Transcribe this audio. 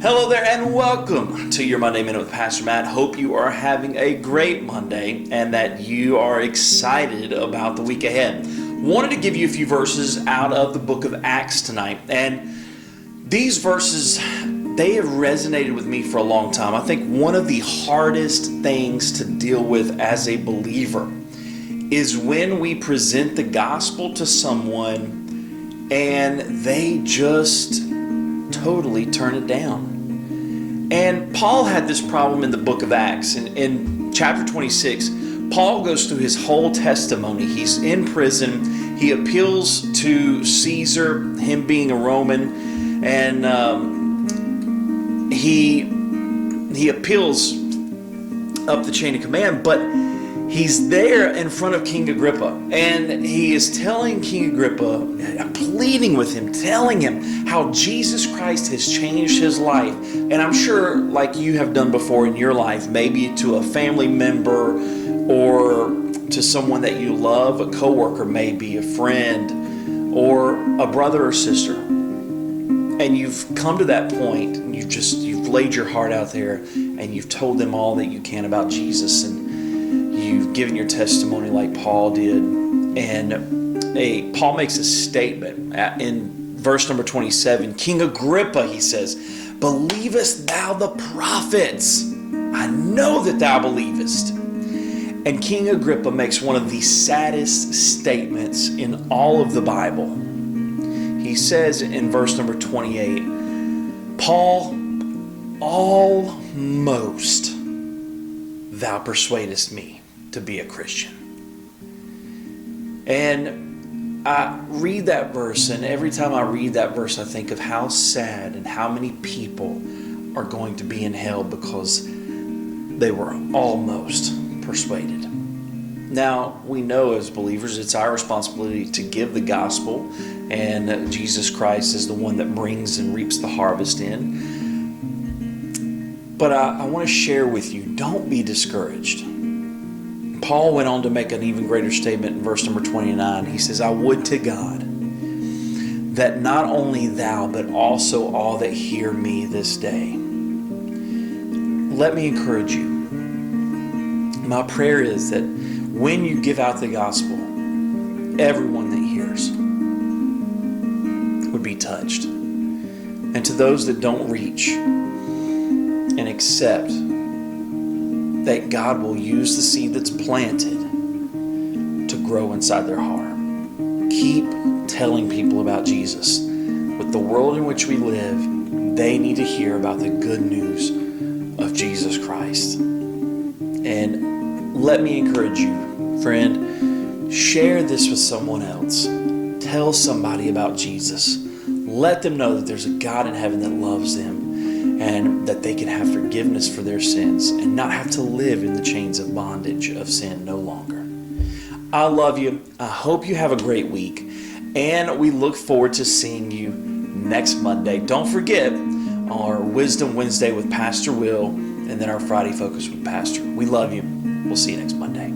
Hello there and welcome to your Monday Minute with Pastor Matt. Hope you are having a great Monday and that you are excited about the week ahead. Wanted to give you a few verses out of the book of Acts tonight. And these verses, they have resonated with me for a long time. I think one of the hardest things to deal with as a believer is when we present the gospel to someone and they just totally turn it down. And Paul had this problem in the book of Acts. In chapter 26, Paul goes through his whole testimony. He's in prison. He appeals to Caesar, him being a Roman, and he appeals up the chain of command, but he's there in front of King Agrippa, and he is telling King Agrippa, pleading with him, telling him how Jesus Christ has changed his life. And I'm sure, like you have done before in your life, maybe to a family member or to someone that you love, a coworker maybe, a friend, or a brother or sister. And you've come to that point, and you've laid your heart out there, and you've told them all that you can about Jesus, and you've given your testimony like Paul did. And Paul makes a statement in verse number 27. King Agrippa, he says, "Believest thou the prophets? I know that thou believest." And King Agrippa makes one of the saddest statements in all of the Bible. He says in verse number 28, "Paul, almost thou persuadest me to be a Christian." And I read that verse, and every time I read that verse, I think of how sad and how many people are going to be in hell because they were almost persuaded. Now, we know as believers, it's our responsibility to give the gospel, and Jesus Christ is the one that brings and reaps the harvest in. But I want to share with you, don't be discouraged. Paul went on to make an even greater statement in verse number 29. He says, "I would to God that not only thou, but also all that hear me this day." Let me encourage you. My prayer is that when you give out the gospel, everyone that hears would be touched. And to those that don't reach and accept, that God will use the seed that's planted to grow inside their heart. Keep telling people about Jesus. With the world in which we live, they need to hear about the good news of Jesus Christ. And let me encourage you, friend, share this with someone else. Tell somebody about Jesus. Let them know that there's a God in heaven that loves them, and that they can have forgiveness for their sins and not have to live in the chains of bondage of sin no longer. I love you. I hope you have a great week, and we look forward to seeing you next Monday. Don't forget our Wisdom Wednesday with Pastor Will, and then our Friday Focus with Pastor. We love you. We'll see you next Monday.